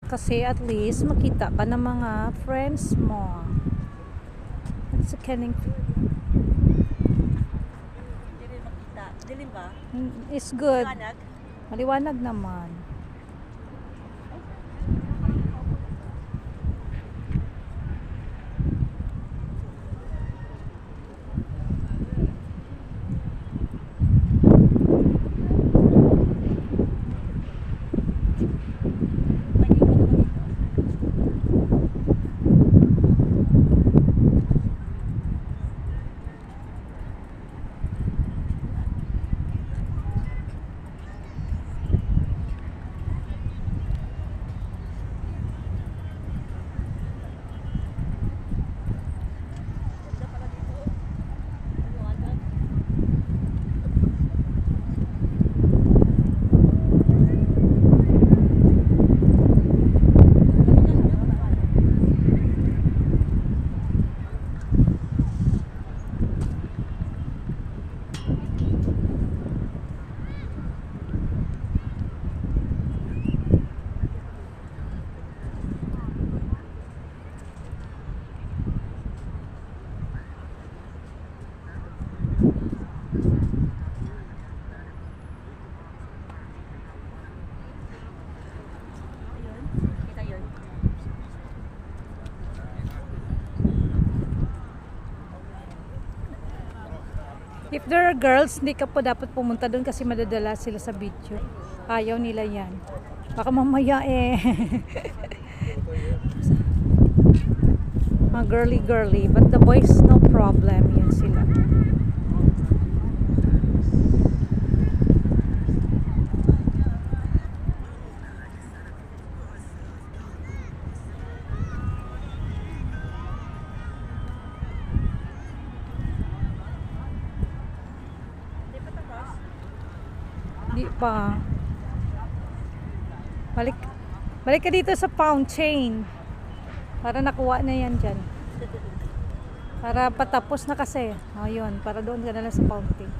Kasi at least makita ka ng mga friends mo. It's a canning. Hindi rin makita. Dilim ba? It's good. Liwanag? Maliwanag naman. Pwede ka naman dito. Ganda pala dito. Liwanag. Ayun. Kita yun. If there are girls, hindi ka po dapat pumunta doon kasi madadala sila sa video. Ayaw nila yan. Baka mamaya mga girly. But the boys, no problem. Yan sila. Hindi pa tapos? Di pa. Balik ka dito sa fountain. Para nakuha na yan dyan. Para patapos na kasi. Ayun, para doon ka na lang sa fountain.